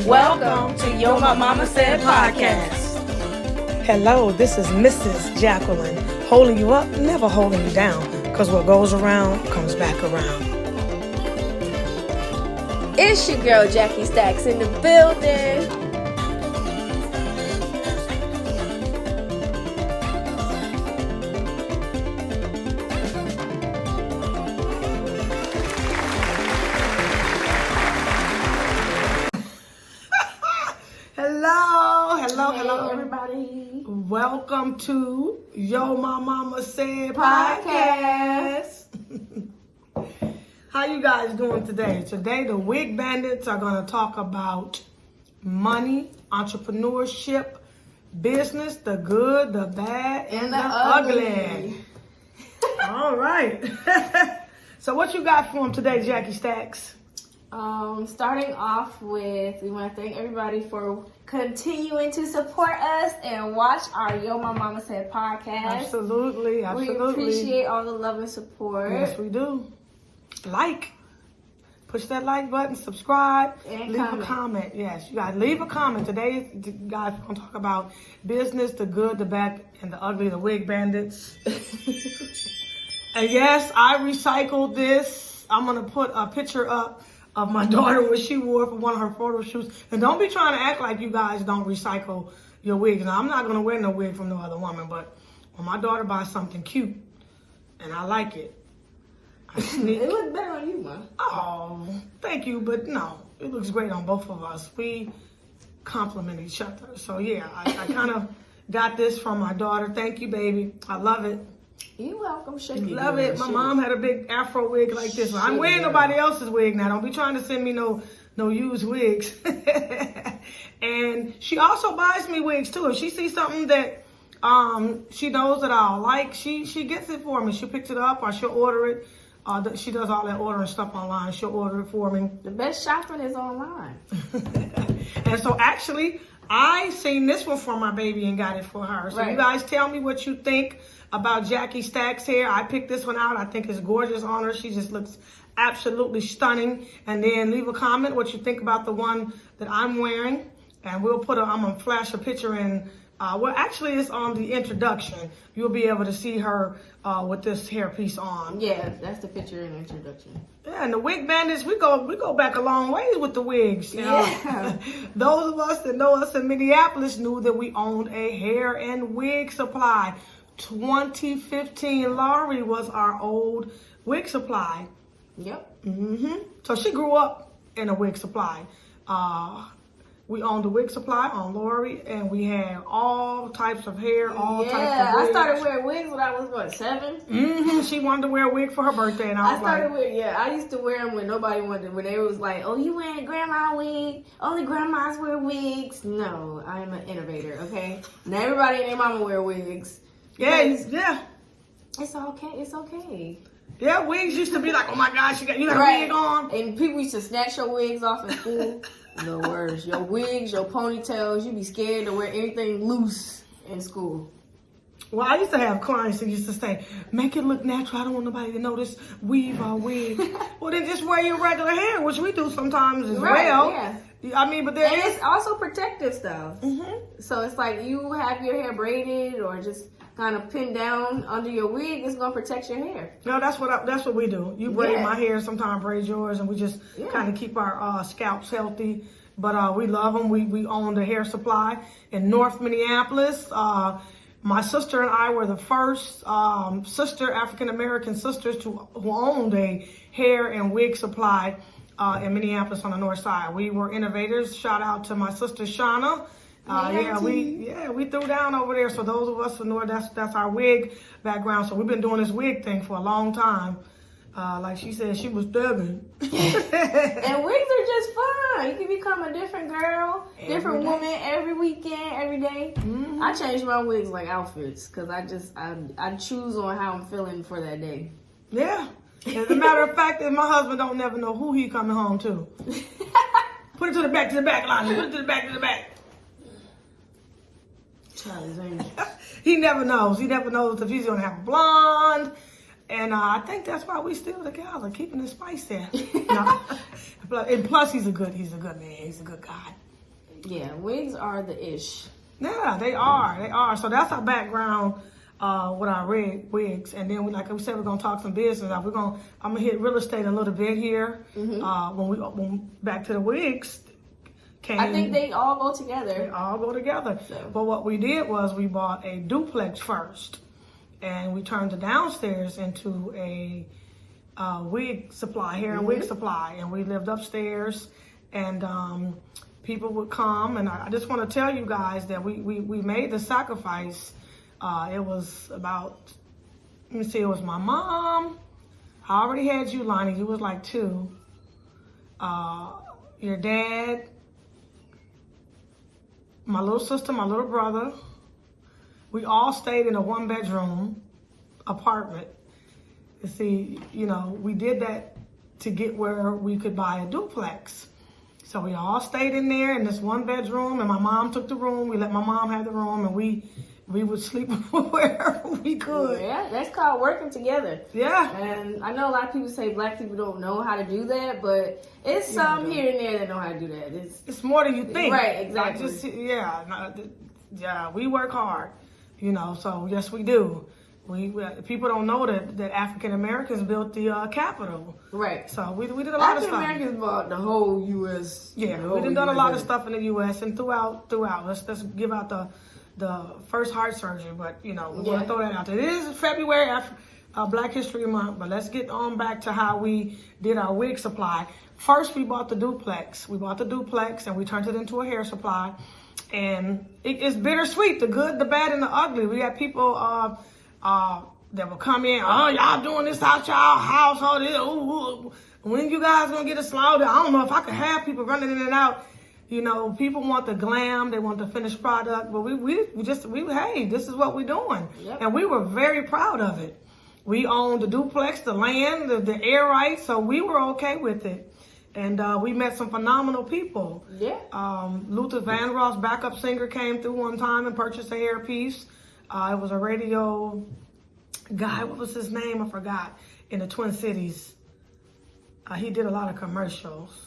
Welcome to Your Momma Said podcast. Hello, this is Mrs. Jacqueline, holding you up, never holding you down, because what goes around comes back around. It's your girl Jackie Stacks in the building. Hello, everybody. Welcome to Your Momma Said podcast. How you guys doing today? Today, the WIG Bandits are going to talk about money, entrepreneurship, business, the good, the bad, and the ugly. All right. So what you got for them today, Jackie Stacks? Starting off with, we want to thank everybody for continuing to support us and watch our Yo My Mama Said podcast. Absolutely. We appreciate all the love and support. Yes, we do. Push that like button, subscribe, and leave a comment. Yes, you guys leave a comment. Today, guys, we're going to talk about business, the good, the bad, and the ugly, the WIG Bandits. And yes, I recycled this. I'm going to put a picture up of my daughter what she wore for one of her photo shoots. And don't be trying to act like you guys don't recycle your wigs. Now, I'm not going to wear no wig from no other woman, but when my daughter buys something cute and I like it, I sneak. It looks better on you, man. Oh, thank you, but no, it looks great on both of us. We compliment each other. So yeah, I kind of got this from my daughter. Thank you, baby. I love it. You're welcome. Love it. My mom had a big afro wig like this. I'm wearing nobody else's wig now. Don't be trying to send me no used wigs. And she also buys me wigs too. If she sees something that she knows that I'll like, she gets it for me. She picks it up or she'll order it. She does all that ordering stuff online. She'll order it for me. The best shopping is online. And so actually, I seen this one for my baby and got it for her. So You guys tell me what you think about Jackie Stacks hair. I picked this one out. I think it's gorgeous on her. She just looks absolutely stunning. And then leave a comment what you think about the one that I'm wearing. And I'm going to flash a picture in. Actually, it's on the introduction. You'll be able to see her with this hairpiece on. Yeah, that's the picture in the introduction. Yeah, and the WIG Bandits, we go back a long ways with the wigs. You know? Yeah. Those of us that know us in Minneapolis knew that we owned a hair and wig supply. 2015 Laurie was our old wig supply. Yep. So she grew up in a wig supply. We owned a wig supply on Lori, and we had all types of hair, all types of wigs. I started wearing wigs when I was, 7? She wanted to wear a wig for her birthday, and I used to wear them when nobody wanted, when they was like, oh, you wearing grandma wig? Only grandmas wear wigs. No, I'm an innovator, okay? Now everybody and their mama wear wigs. Yeah. It's okay. Yeah, wigs used to be like, oh my gosh, you got a wig on. And people used to snatch your wigs off in school. No words. Your wigs, your ponytails, you be scared to wear anything loose in school. Well, I used to have clients that used to say, make it look natural. I don't want nobody to notice weave our wig. Well, then just wear your regular hair, which we do sometimes as well. Yeah. I mean, but it's also protective stuff. So it's like you have your hair braided or just kind of pinned down under your wig, it's gonna protect your hair. No, that's what we do. You braid my hair, sometimes braid yours, and we just kind of keep our scalps healthy. But we love them. We own the hair supply in North Minneapolis. My sister and I were the first African American sisters who owned a hair and wig supply in Minneapolis on the north side. We were innovators. Shout out to my sister Shauna. We threw down over there. So those of us from North, that's our wig background. So we've been doing this wig thing for a long time. Like she said, she was thugging. And wigs are just fun. You can become a different girl, different woman every weekend, every day. I change my wigs like outfits because I choose on how I'm feeling for that day. Yeah. As a matter of fact, my husband don't never know who he coming home to. Put it to the back, Lonnie. Put it to the back. He never knows. He never knows if he's going to have a blonde. And I think that's why we still together, keeping the spice there. And plus, he's a good man. He's a good guy. Yeah, wigs are the ish. Yeah, they are. So that's our background with our wigs. And then, like we said, we're going to talk some business. I'm going to hit real estate a little bit here. When back to the wigs. I think they all go together. They all go together. So. But what we did was we bought a duplex first. And we turned the downstairs into a wig supply, hair and wig supply. And we lived upstairs. And people would come. And I just want to tell you guys that we made the sacrifice. It was about, let me see, it was my mom. I already had you, Lonnie. You was like 2. Your dad, my little sister, my little brother. We all stayed in a 1-bedroom apartment. You see, we did that to get where we could buy a duplex. So we all stayed in there in this 1-bedroom, and my mom took the room. We let my mom have the room, and we would sleep wherever we could. Yeah, that's called working together. Yeah. And I know a lot of people say black people don't know how to do that, but it's some here and there that know how to do that. It's more than you think. Right, exactly. We work hard, so yes, we do. People don't know that African Americans built the Capitol. Right. So we did a lot of stuff. African Americans bought the whole U.S. Yeah, we done a lot of stuff in the U.S. and throughout. Let's give out the first heart surgery, but we want to throw that out there. It is February after Black History Month, but let's get on back to how we did our wig supply. First, we bought the duplex. And we turned it into a hair supply, and it's bittersweet, the good, the bad, and the ugly. We had people that will come in, y'all doing this out y'all house, when you guys gonna get it slaughtered? I don't know if I could have people running in and out. People want the glam, they want the finished product, but hey, this is what we're doing. Yep. And we were very proud of it. We owned the duplex, the land, the air rights, so we were okay with it. And we met some phenomenal people. Yeah. Luther Vandross, backup singer, came through one time and purchased a hairpiece. It was a radio guy, what was his name? I forgot. In the Twin Cities. He did a lot of commercials.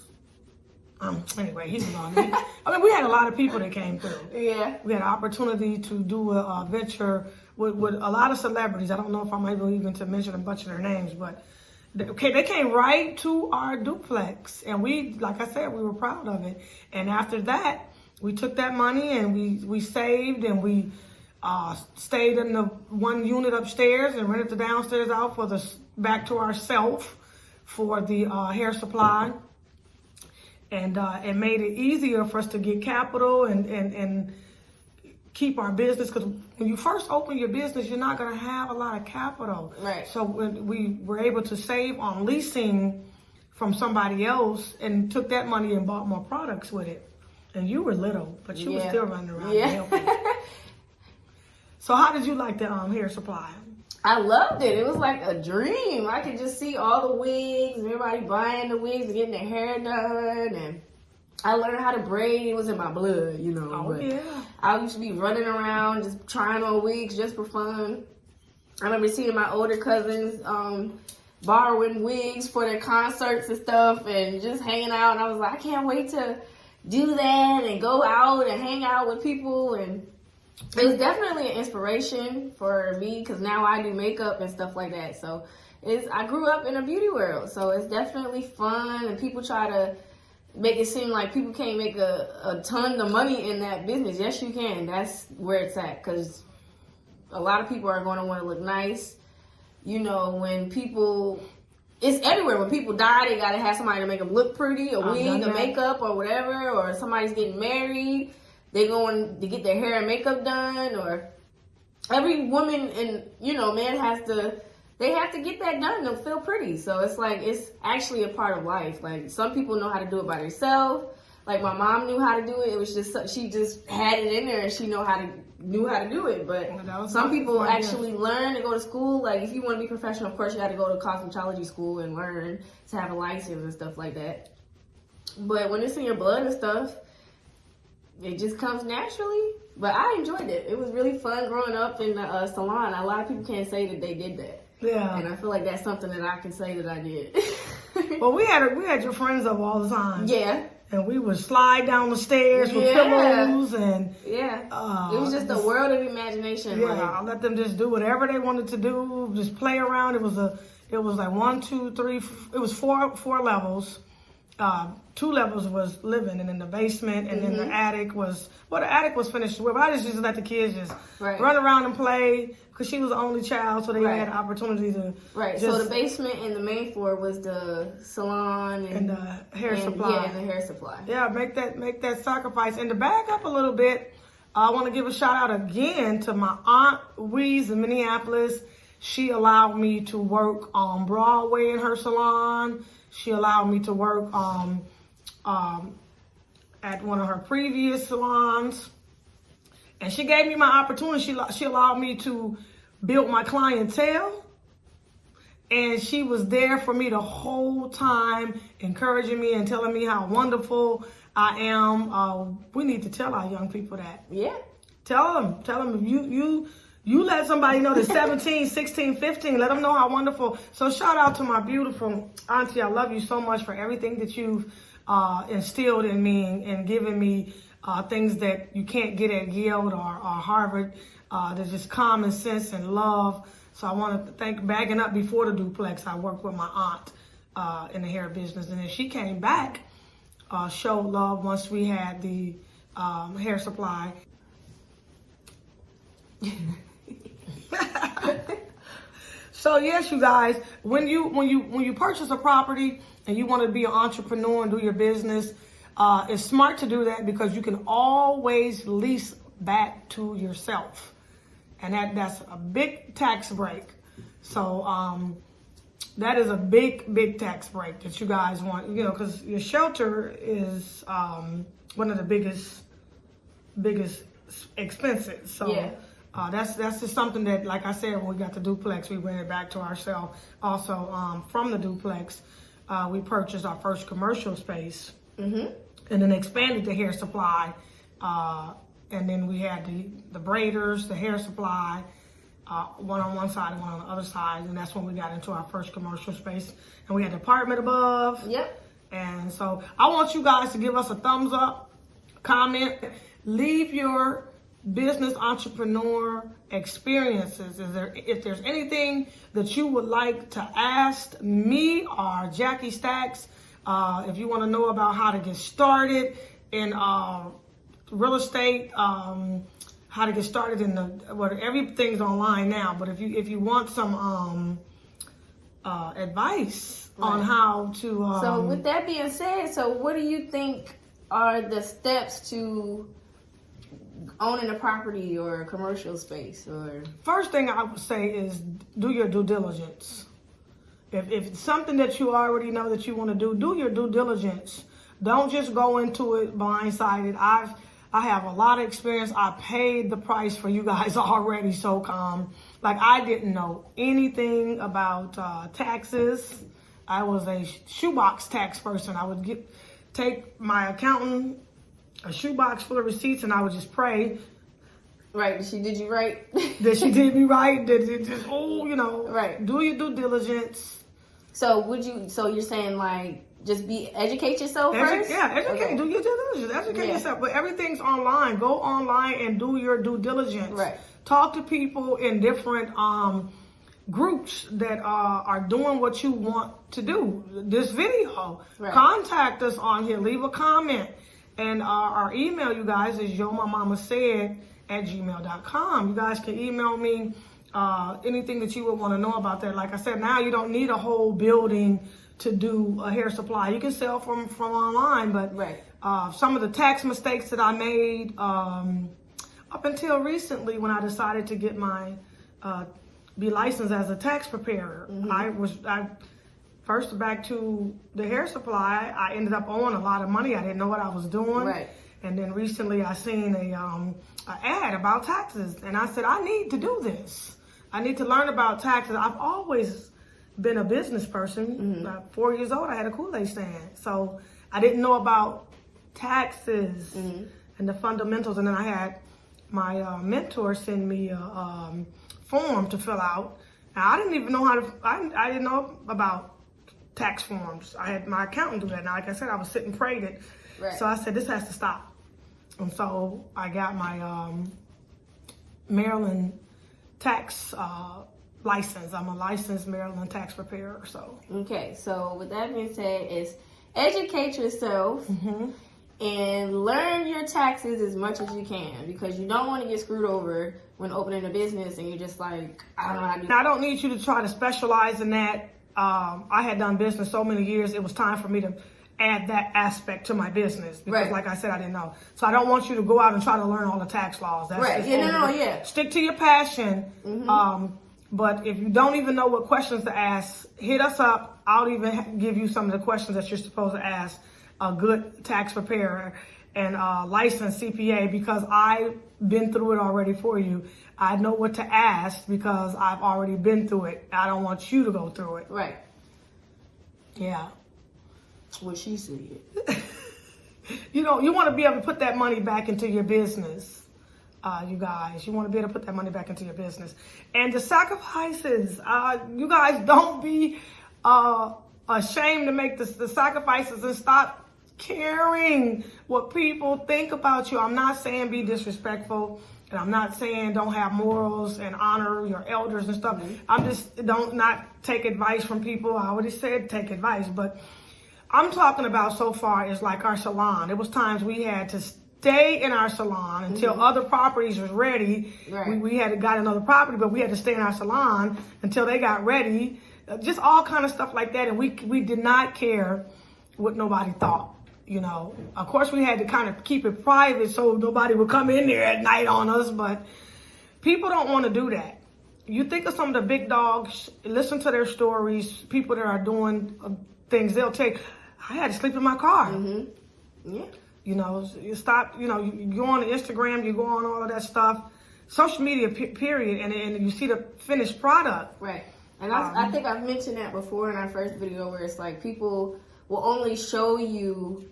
Anyway, he was on it. We had a lot of people that came through. Yeah. We had an opportunity to do a venture with a lot of celebrities. I don't know if I'm able even to mention a bunch of their names, but they came right to our duplex. And like I said, we were proud of it. And after that, we took that money and we saved, and we stayed in the 1 unit upstairs and rented the downstairs out back to ourselves for the hair supply. And it made it easier for us to get capital and keep our business, because when you first open your business, you're not going to have a lot of capital. Right. So when we were able to save on leasing from somebody else and took that money and bought more products with it. And you were little, but you were still running around and helping. So how did you like the hair supply? I loved it. It was like a dream. I could just see all the wigs, everybody buying the wigs and getting their hair done. And I learned how to braid. It was in my blood, I used to be running around just trying on wigs just for fun. I remember seeing my older cousins borrowing wigs for their concerts and stuff and just hanging out. And I was like, I can't wait to do that and go out and hang out with people. And it was definitely an inspiration for me, because now I do makeup and stuff like that. So I grew up in a beauty world, so it's definitely fun. And people try to make it seem like people can't make a ton of money in that business. Yes, you can. That's where it's at, because a lot of people are going to want to look nice. When people, it's everywhere. When people die, they got to have somebody to make them look pretty, a wig, a makeup, or whatever. Or somebody's getting married, they going to get their hair and makeup done. Or every woman and man they have to get that done to feel pretty. So it's like, it's actually a part of life. Like, some people know how to do it by themselves. Like, my mom knew how to do it. It was just, she just had it in there and she knew how to do it. But some people actually learn to go to school. Like, if you want to be professional, of course you got to go to cosmetology school and learn to have a license and stuff like that. But when it's in your blood and stuff, it just comes naturally. But I enjoyed it. It was really fun growing up in the salon. A lot of people can't say that they did that. Yeah. And I feel like that's something that I can say that I did. Well, we had your friends up all the time. Yeah. and we would slide down the stairs with pillows and it was just a world of imagination. Yeah, I let them just do whatever they wanted to do, just play around. It was like 1, 2, 3. It was four levels. 2 levels was living, and then the basement, and then the attic was finished with. But I just let the kids just run around and play, because she was the only child, so they had the opportunity to. Right. So the basement and the main floor was the salon and the hair supply. Yeah, and the hair supply. Yeah, make that sacrifice. And to back up a little bit, I want to give a shout out again to my aunt Wigs in Minneapolis. She allowed me to work on Broadway in her salon. She allowed me to work at one of her previous salons. And she gave me my opportunity. She allowed me to build my clientele. And she was there for me the whole time, encouraging me and telling me how wonderful I am. We need to tell our young people that. Yeah. Tell them you let somebody know that's 17, 16, 15. Let them know how wonderful. So shout out to my beautiful auntie. I love you so much for everything that you've instilled in me and given me things that you can't get at Yale or Harvard. There's just common sense and love. So I want to thank, backing up before the duplex, I worked with my aunt in the hair business. And then she came back, showed love once we had the hair supply. So yes, you guys, when you purchase a property and you want to be an entrepreneur and do your business, it's smart to do that, because you can always lease back to yourself, and that's a big tax break. So that is a big tax break that you guys want, because your shelter is one of the biggest expenses. So. Yeah. That's just something that, like I said, when we got the duplex, we ran it back to ourselves. Also, from the duplex, we purchased our first commercial space, and then expanded the hair supply. And then we had the braiders, the hair supply, one on one side and one on the other side. And that's when we got into our first commercial space. And we had the apartment above. Yep. And so I want you guys to give us a thumbs up, comment, leave your business entrepreneur experiences. If there's anything that you would like to ask me or Jackie Stacks, if you want to know about how to get started in real estate, how to get started in everything's online now. But if you want some advice on how to. So with that being said, so what do you think are the steps to owning a property or a commercial space? Or first thing I would say is do your due diligence. If it's something that you already know that you want to do your due diligence. Don't just go into it blindsided. I have a lot of experience. I paid the price for you guys already. So I didn't know anything about taxes. I was a shoebox tax person. I would take my accountant a shoebox full of receipts, and I would just pray. Right. She did you right. That she did me right. That it just, right. Do your due diligence. So you're saying just educate yourself first? Yeah, educate. Okay. Do your due diligence. Educate yourself. But everything's online. Go online and do your due diligence. Right. Talk to people in different groups that are doing what you want to do. This video. Right. Contact us on here. Leave a comment. And our email, you guys, is yourmamasaid@gmail.com. You guys can email me anything that you would want to know about that. Like I said, now you don't need a whole building to do a hair supply. You can sell from online, but some of the tax mistakes that I made up until recently, when I decided to get my be licensed as a tax preparer, first, back to the hair supply, I ended up owing a lot of money. I didn't know what I was doing. Right. And then recently I seen a ad about taxes. And I said, I need to do this. I need to learn about taxes. I've always been a business person. At 4 years old, I had a Kool-Aid stand. So I didn't know about taxes and the fundamentals. And then I had my mentor send me a form to fill out. Now, I didn't even know I didn't know about tax forms. I had my accountant do that. Now, like I said, I was sitting and prayed that Right. So I said, this has to stop. And so I got my Maryland tax license. I'm a licensed Maryland tax preparer. So okay. So with that being said, is educate yourself and learn your taxes as much as you can, because you don't want to get screwed over when opening a business and you're just like, I don't know how to do. Now, I don't need you to try to specialize in that. I had done business so many years. It was time for me to add that aspect to my business because, like I said, I didn't know. So I don't want you to go out and try to learn all the tax laws. That's right. Yeah. Stick to your passion. But if you don't even know what questions to ask, hit us up. I'll even give you some of the questions that you're supposed to ask a good tax preparer and licensed CPA, because I've been through it already for you. I know what to ask because I've already been through it. I don't want you to go through it. Right. Yeah. What she said. You know, you want to be able to put that money back into your business. You guys, you want to be able to put that money back into your business. And the sacrifices, you guys, don't be ashamed to make the sacrifices and stop caring what people think about you. I'm not saying be disrespectful, and I'm not saying don't have morals and honor your elders and stuff. I'm just don't not take advice from people. I already said take advice, but I'm talking about so far is like our salon. There was times we had to stay in our salon until other properties was ready. Right. We had got another property, but we had to stay in our salon until they got ready. Just all kind of stuff like that. And we did not care what nobody thought. You know, of course we had to kind of keep it private so nobody would come in there at night on us, but people don't want to do that. You think of some of the big dogs, listen to their stories, people that are doing things they'll take. I had to sleep in my car. Yeah. You know, you stop, you go on Instagram, you go on all of that stuff, social media, period, and you see the finished product. Right. And I think I've mentioned that before in our first video, where it's like people will only show you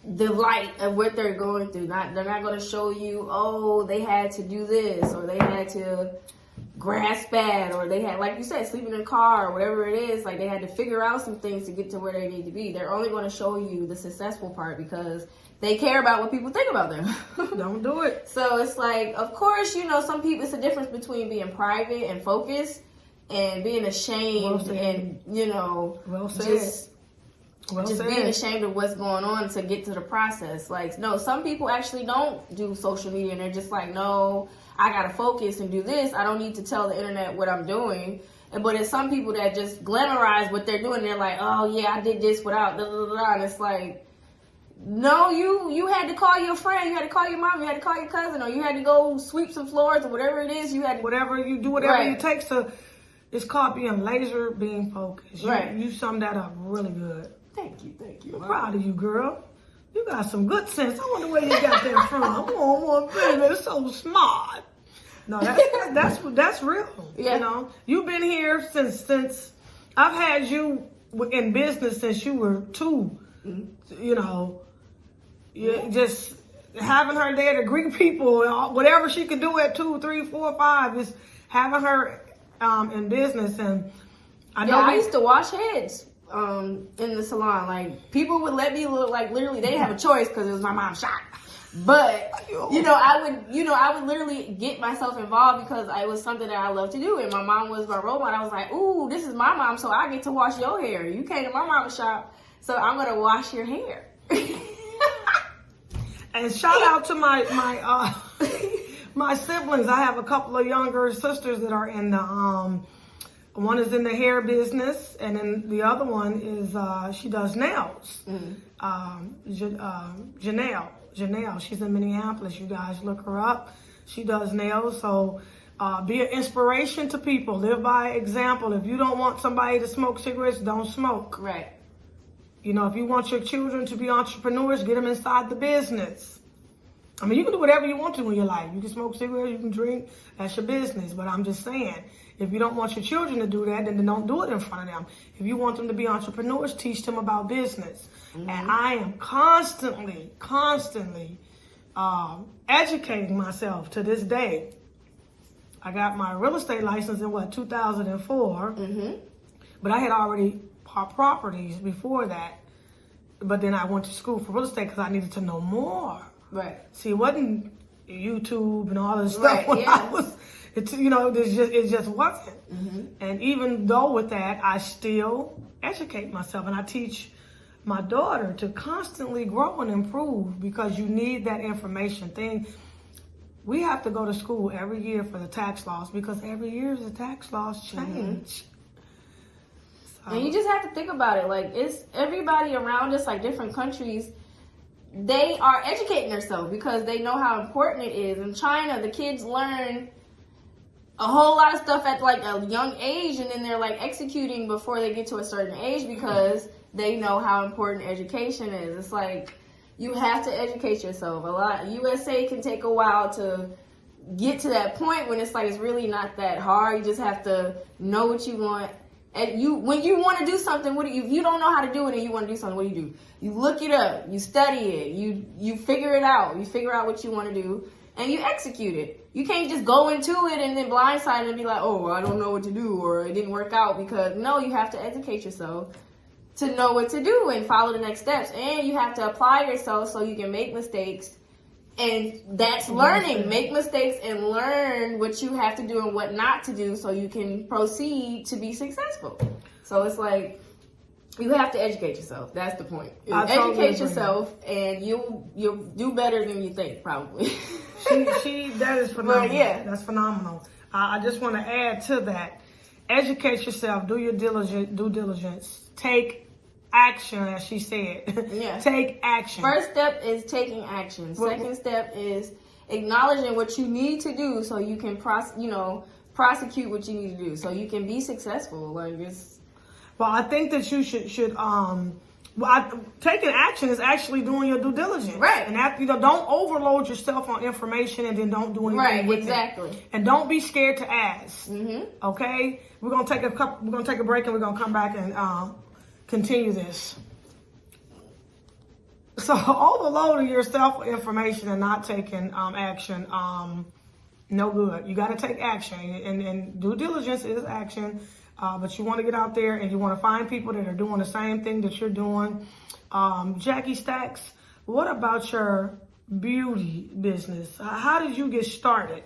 the light of what they're going through. They're not going to show you, oh, they had to do this, or they had to grasp that, or they had, like you said, sleeping in a car, or whatever it is. Like, they had to figure out some things to get to where they need to be. They're only going to show you the successful part because they care about what people think about them. Don't do it. So it's like, of course, some people, it's a difference between being private and focused and being ashamed and, just being ashamed of what's going on to get to the process. Like, no, some people actually don't do social media and they're just like, no, I got to focus and do this. I don't need to tell the internet what I'm doing. But it's some people that just glamorize what they're doing. They're like, oh, yeah, I did this without blah, blah, blah. And it's like, no, you had to call your friend, you had to call your mom, you had to call your cousin, or you had to go sweep some floors, or whatever it is. You had to, whatever it takes to. It's called being focused. You summed that up really good. Thank you. I'm proud of you, girl. You got some good sense. I wonder where you got that from. Oh, baby, it's so smart. No, that's real. Yeah. You've been here since I've had you in business since you were 2. Just having her there to greet people, whatever she could do at 2, 3, 4, 5, is having her in business. And I used to wash heads in the salon. Like, people would let me look like, literally they didn't have a choice because it was my mom's shop. But I would literally get myself involved because it was something that I love to do, and my mom was my role model. I was like, ooh, this is my mom, so I get to wash your hair. You came to my mama's shop, so I'm gonna wash your hair. And shout out to my siblings. I have a couple of younger sisters that are in the one is in the hair business, and then the other one is she does nails. Janelle, she's in Minneapolis. You guys look her up. She does nails. So be an inspiration to people. Live by example. If you don't want somebody to smoke cigarettes, don't smoke. Right. If you want your children to be entrepreneurs, get them inside the business. I mean, you can do whatever you want to in your life. You can smoke cigarettes, you can drink. That's your business. But I'm just saying, if you don't want your children to do that, then don't do it in front of them. If you want them to be entrepreneurs, teach them about business. And I am constantly educating myself to this day. I got my real estate license in 2004. But I had already bought properties before that. but then I went to school for real estate because I needed to know more. Right. See, it wasn't YouTube and all this stuff Right, when yeah. I was, it just wasn't. And even though with that, I still educate myself, and I teach my daughter to constantly grow and improve, because you need that information thing. We have to go to school every year for the tax laws, because every year the tax laws change. So, And you just have to think about it. Like, it's everybody around us, like different countries, they are educating themselves because they know how important it is. In China, the kids learn a whole lot of stuff at like a young age, and then they're like executing before they get to a certain age because they know how important education is. It's like, you have to educate yourself. USA can take a while to get to that point when it's like it's really not that hard. You just have to know what you want. And when you want to do something, if you don't know how to do it and you want to do something, what do? You look it up, you study it, you figure it out. You figure out what you want to do, and you execute it. You can't just go into it and then blindsided and be like, oh, I don't know what to do, or it didn't work out. Because no, you have to educate yourself to know what to do and follow the next steps. And you have to apply yourself so you can make mistakes. And that's learning. Make mistakes and learn what you have to do and what not to do so you can proceed to be successful. So it's like, you have to educate yourself. That's the point. Educate yourself, and you'll do better than you think, probably. That is phenomenal. But yeah. That's phenomenal. I just want to add to that. Educate yourself. Do your due diligence. Take action, as she said. Yeah. Take action. First step is taking action. Second step is acknowledging what you need to do so you can prosecute what you need to do so you can be successful. Like, it's. Well, I think that you should taking action is actually doing your due diligence. Right. And that, don't overload yourself on information and then don't do anything with exactly. it. And don't be scared to ask. Mm-hmm. Okay? We're gonna take a break, and we're gonna come back and continue this. So overloading yourself with information and not taking action, no good. You got to take action, and due diligence is action. But you want to get out there and you want to find people that are doing the same thing that you're doing. Jackie Stacks, what about your beauty business? How did you get started?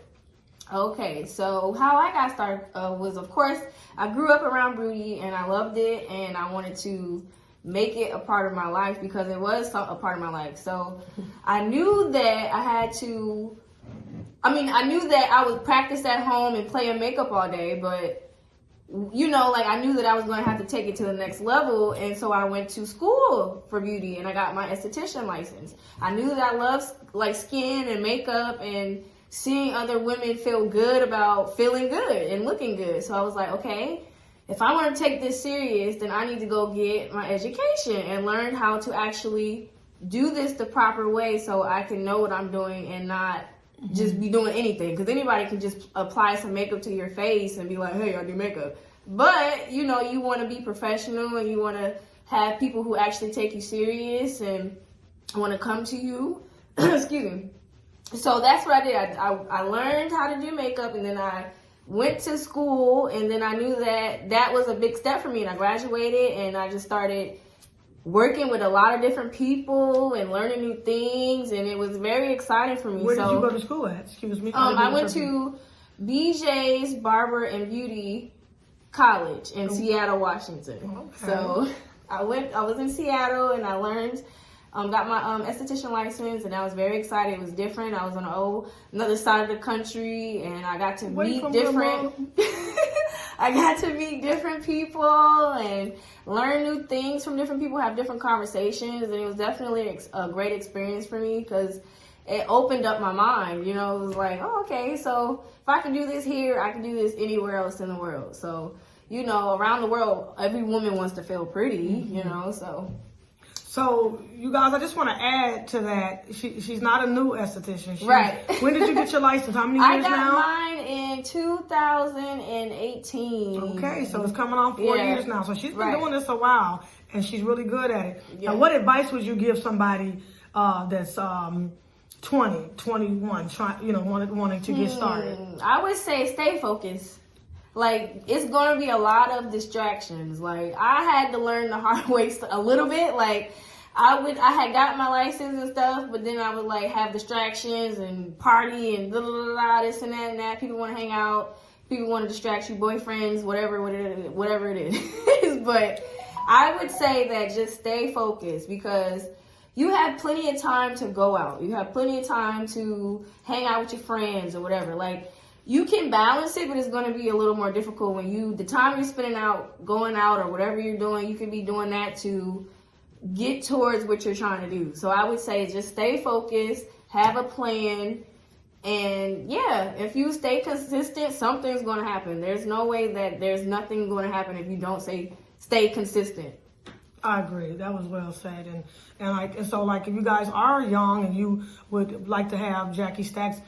Okay, so how I got started was, of course, I grew up around beauty and I loved it, and I wanted to make it a part of my life because it was a part of my life. So I knew that I knew that I would practice at home and play in makeup all day, but I knew that I was going to have to take it to the next level. And so I went to school for beauty and I got my esthetician license. I knew that I loved skin and makeup and seeing other women feel good about feeling good and looking good. So I was like, okay, if I want to take this serious, then I need to go get my education and learn how to actually do this the proper way so I can know what I'm doing and not just be doing anything. Because anybody can just apply some makeup to your face and be like, hey, I do makeup. But, you want to be professional and you want to have people who actually take you serious and want to come to you. Excuse me. So that's what I did. I learned how to do makeup, and then I went to school, and then I knew that was a big step for me, and I graduated, and I just started working with a lot of different people and learning new things, and it was very exciting for me. Where did you go to school at? Excuse me. I went to BJ's Barber and Beauty College in Seattle, Washington. Okay. So I was in Seattle, and I learned, got my esthetician license, and I was very excited. It was different. I was on another side of the country, and I got to meet different. I got to meet different people and learn new things from different people, have different conversations, and it was definitely a great experience for me because it opened up my mind. It was like, oh, okay, so if I can do this here, I can do this anywhere else in the world. So, around the world, every woman wants to feel pretty, so. So, you guys, I just want to add to that. She's not a new esthetician. Right. When did you get your license? How many years now? I got mine in 2018. Okay, so it's coming on 4 years now. So she's been doing this a while, and she's really good at it. Yeah. Now, what advice would you give somebody that's 20, 21, wanting to get started? I would say stay focused. It's going to be a lot of distractions. I had to learn the hard way a little bit. I had got my license and stuff, but then I would like have distractions and party and blah, blah, blah, blah, this and that and that. People want to hang out. People want to distract you, boyfriends, whatever it is. But I would say that just stay focused, because you have plenty of time to go out. You have plenty of time to hang out with your friends or whatever. Like, you can balance it, but it's going to be a little more difficult when the time you're spending out, going out or whatever you're doing, you could be doing that to get towards what you're trying to do. So I would say just stay focused, have a plan, and yeah, if you stay consistent, something's going to happen. There's no way that there's nothing going to happen if you don't stay consistent. I agree. That was well said. And so if you guys are young and you would like to have Jackie Stacks,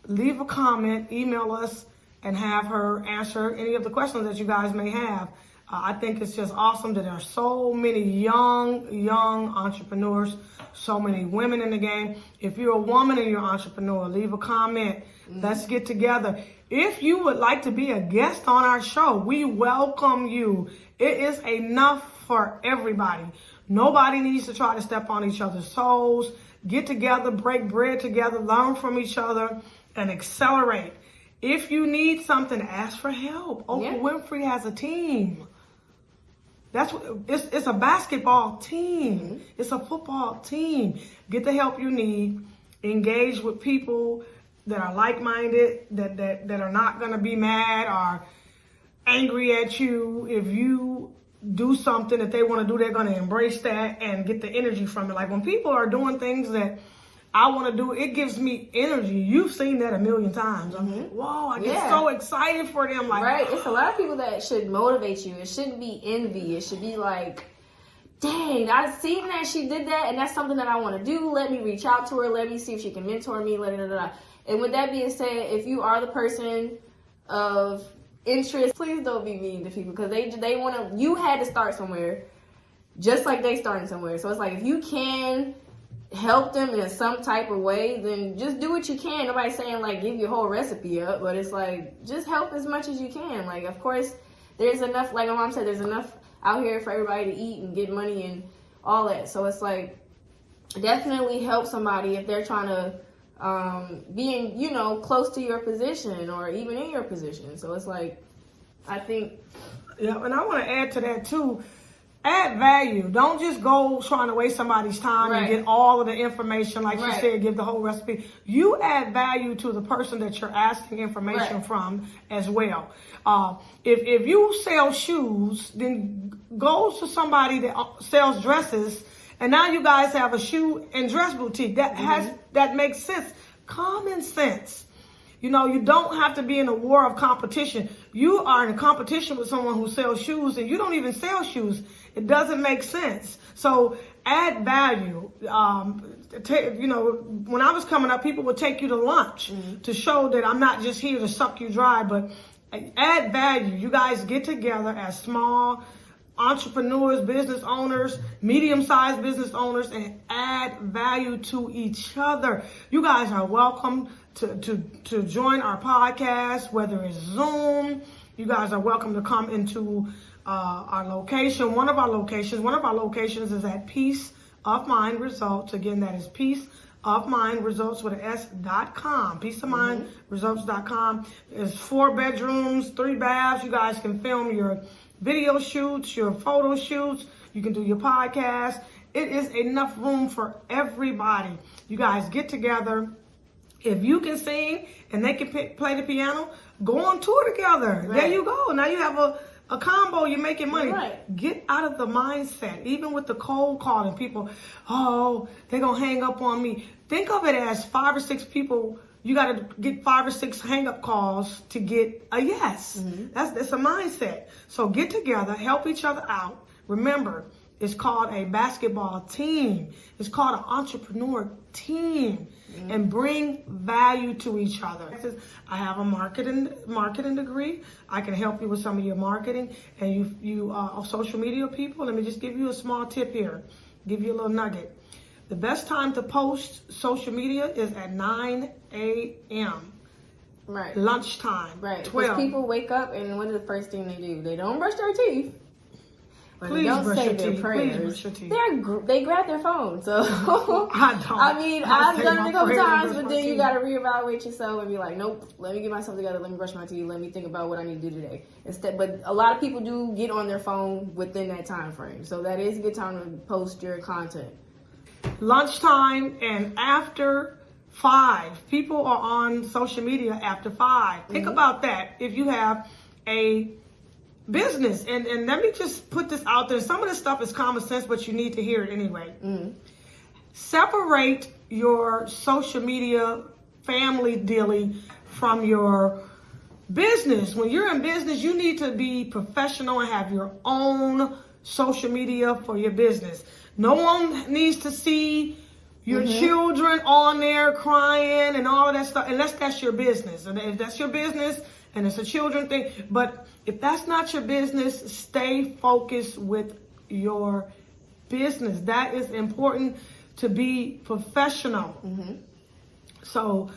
leave a comment, email us, and have her answer any of the questions that you guys may have. I think it's just awesome that there are so many young entrepreneurs, so many women in the game. If you're a woman and you're an entrepreneur, leave a comment. Mm-hmm. Let's get together. If you would like to be a guest on our show, we welcome you. It is enough for everybody. Nobody needs to try to step on each other's toes. Get together, break bread together, learn from each other, and accelerate. If you need something, ask for help. Oprah Winfrey has a team. It's a basketball team. Mm-hmm. It's a football team. Get the help you need. Engage with people that are like-minded, that are not going to be mad or angry at you. If you do something that they want to do, they're going to embrace that and get the energy from it. Like when people are doing things that I want to do, it gives me energy. You've seen that a million times. I'm like, whoa, I get so excited for them. Like, right. It's a lot of people that should motivate you. It shouldn't be envy. It should be like, dang, I've seen that she did that, and that's something that I want to do. Let me reach out to her. Let me see if she can mentor me. And with that being said, if you are the person of interest, please don't be mean to people, because they want to. You had to start somewhere, just like they starting somewhere. So it's like, if you can help them in some type of way, then just do what you can. Nobody's saying like give your whole recipe up, but it's like just help as much as you can. Like, of course, there's enough, like my mom said, there's enough out here for everybody to eat and get money and all that. So it's like, definitely help somebody if they're trying to be in, close to your position or even in your position. So it's like, I think. Yeah, and I want to add to that too. Add value. Don't just go trying to waste somebody's time and get all of the information. Like you said, give the whole recipe. You add value to the person that you're asking information from as well. If you sell shoes, then go to somebody that sells dresses, and now you guys have a shoe and dress boutique. That makes sense. Common sense. You don't have to be in a war of competition. You are in a competition with someone who sells shoes, and you don't even sell shoes. It doesn't make sense. So add value. When I was coming up, people would take you to lunch to show that I'm not just here to suck you dry, but add value. You guys get together as small entrepreneurs, business owners, medium-sized business owners, and add value to each other. You guys are welcome to join our podcast, whether it's Zoom. You guys are welcome to come into our location. One of our locations is at Peace of Mind Results. Again, that is Peace of Mind Results with an S.com. peaceofmindresults.com. It's 4 bedrooms, 3 baths. You guys can film your video shoots, your photo shoots. You can do your podcast. It is enough room for everybody. You guys get together. If you can sing and they can play the piano, go on tour together. There you go. Now you have a combo. You're making money. Get out of the mindset. Even with the cold calling, people, they're going to hang up on me. Think of it as 5 or 6 people. You got to get 5 or 6 hang-up calls to get a yes. That's a mindset. So get together, help each other out. Remember, it's called a basketball team. It's called an entrepreneur team. And bring value to each other. I have a marketing degree. I can help you with some of your marketing. And you social media people, let me just give you a small tip here. Give you a little nugget. The best time to post social media is at 9 a.m. Right. Lunchtime. Right. 12. Because people wake up and what is the first thing they do? They don't brush their teeth. But Please they don't brush say your their teeth. prayers. Please brush your teeth. They grab their phone. So I don't. I mean, I've say done my it a couple prayers and times, brush but my then you teeth. got to reevaluate yourself and be like, nope, let me get myself together. Let me brush my teeth. Let me think about what I need to do today. But a lot of people do get on their phone within that time frame. So that is a good time to post your content. Lunchtime and after 5. People are on social media after 5. Think about that. If you have a business, and let me just put this out there. Some of this stuff is common sense, but you need to hear it anyway. Separate your social media family dealing from your business. When you're in business, you need to be professional and have your own social media for your business. No one needs to see your children on there crying and all of that stuff, unless that's your business. And if that's your business and it's a children thing, but if that's not your business, stay focused with your business. That is important, to be professional. So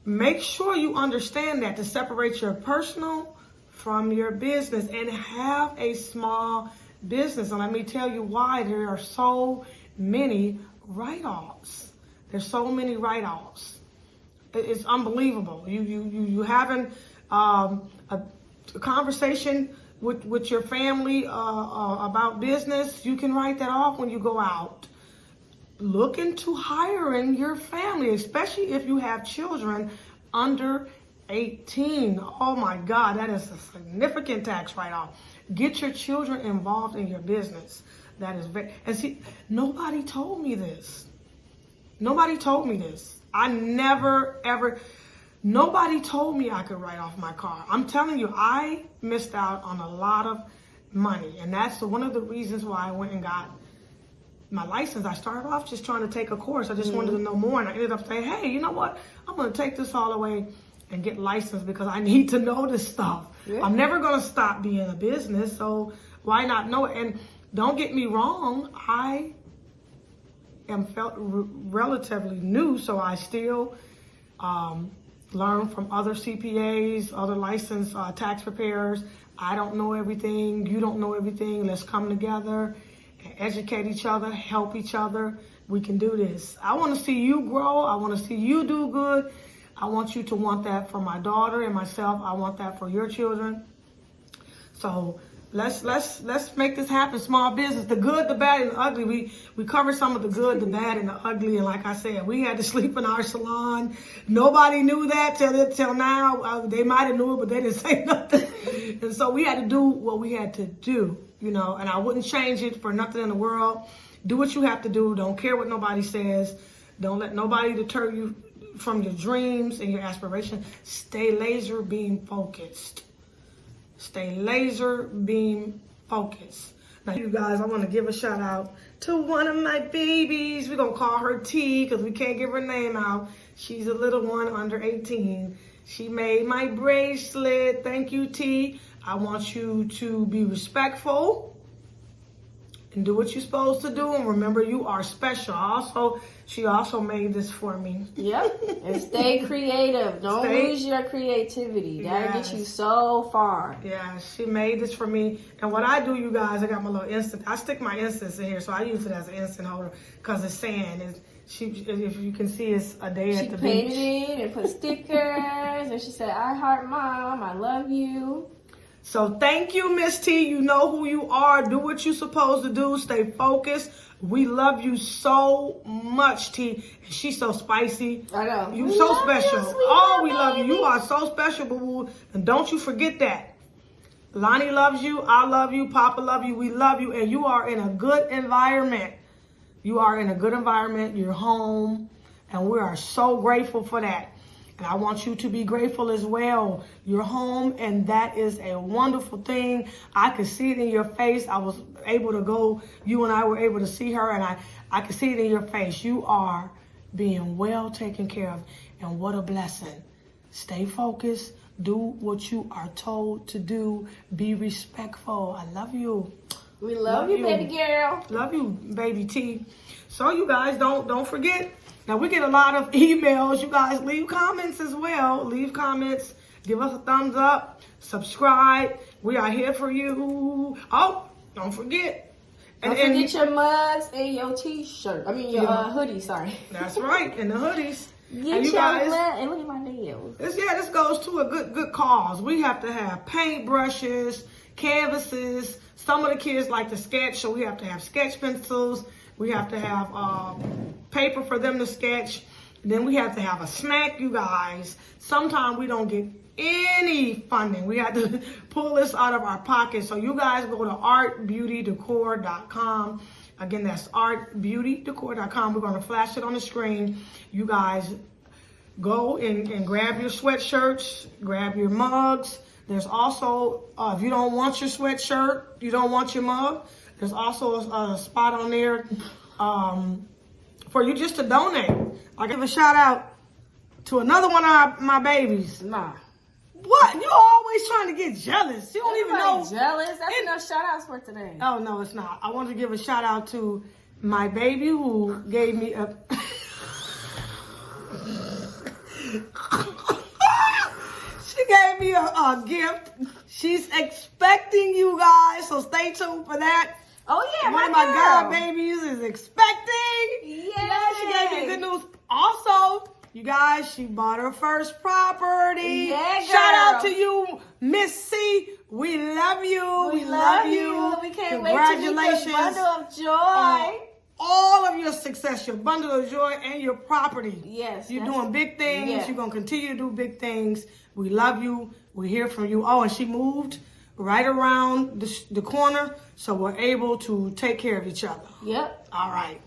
make sure you understand that, to separate your personal from your business, and have a small business. And let me tell you why. There are so many write-offs. There's so many write-offs. It's unbelievable. You having a conversation with your family about business, you can write that off when you go out. Look into hiring your family, especially if you have children under 18. Oh my God, that is a significant tax write-off. Get your children involved in your business. That is very, and see, nobody told me this. Nobody told me this. Nobody told me I could write off my car. I'm telling you, I missed out on a lot of money. And that's one of the reasons why I went and got my license. I started off just trying to take a course. I just wanted to know more. And I ended up saying, hey, you know what? I'm going to take this all the way and get licensed because I need to know this stuff. Yeah. I'm never going to stop being a business. So why not know it? And don't get me wrong. I am relatively new, so I still learn from other CPAs, other licensed tax preparers. I don't know everything. You don't know everything. Let's come together and educate each other, help each other. We can do this. I want to see you grow. I want to see you do good. I want you to want that for my daughter and myself. I want that for your children. So let's make this happen. Small business, the good, the bad, and the ugly. We covered some of the good, the bad, and the ugly. And like I said, we had to sleep in our salon. Nobody knew that till now. They might have knew it, but they didn't say nothing. And so we had to do what we had to do, you know. And I wouldn't change it for nothing in the world. Do what you have to do. Don't care what nobody says. Don't let nobody deter you from your dreams and your aspirations. Stay laser beam focused. Stay laser beam focused. Now, you guys, I want to give a shout out to one of my babies. We're going to call her T because we can't give her name out. She's a little one under 18. She made my bracelet. Thank you, T. I want you to be respectful and do what you're supposed to do. And remember, you are special. She also made this for me. Yep. And stay creative. Don't lose your creativity. That'll get you so far. Yeah, she made this for me. And what I do, you guys, I got my little instant. I stick my incense in here, so I use it as an instant holder because it's sand. If you can see, it's a day at the beach. She painted it and put stickers. And she said, I heart Mom. I love you. So thank you, Miss T. You know who you are. Do what you're supposed to do. Stay focused. We love you so much, T. She's so spicy. I know. You're so special. We love you. You are so special, boo-boo. And don't you forget that. Lonnie loves you. I love you. Papa love you. We love you. And you are in a good environment. You are in a good environment. You're home. And we are so grateful for that. And I want you to be grateful as well. You're home, and that is a wonderful thing. I could see it in your face. I was able to go, you and I were able to see her, and I could see it in your face. You are being well taken care of, and what a blessing. Stay focused. Do what you are told to do. Be respectful. I love you. We love you, baby girl. Love you, baby T. So you guys, don't forget. Now, we get a lot of emails. You guys leave comments as well. Leave comments. Give us a thumbs up. Subscribe. We are here for you. Oh, Don't forget. Don't forget your mugs and your t-shirt. I mean, your hoodie, sorry. That's right, and the hoodies. Get you guys, and look at my nails. This goes to a good cause. We have to have paint brushes, canvases. Some of the kids like to sketch, so we have to have sketch pencils. We have to have paper for them to sketch. Then we have to have a snack, you guys. Sometimes we don't get any funding. We have to pull this out of our pocket. So you guys go to artbeautydecor.com. Again, that's artbeautydecor.com. We're going to flash it on the screen. You guys go and grab your sweatshirts, grab your mugs. There's also, if you don't want your sweatshirt, you don't want your mug, there's also a spot on there for you just to donate. I'll give a shout out to another one of my babies. Nah. What? You always trying to get jealous. You don't even know. Jealous? That's enough shout outs for today. Oh, no, it's not. I want to give a shout out to my baby who gave me a... She gave me a gift. She's expecting, you guys, so stay tuned for that. Oh, yeah, one of my god babies is expecting. Yeah, she gave me good news. Also, you guys, she bought her first property. Yeah, girl. Shout out to you, Miss C. We love you. We love you. We can't wait to meet your bundle of joy. All of your success, your bundle of joy, and your property. Yes. You're doing big things. Yeah. You're going to continue to do big things. We love you. We hear from you. Oh, and she moved right around the corner, so we're able to take care of each other. Yep. All right.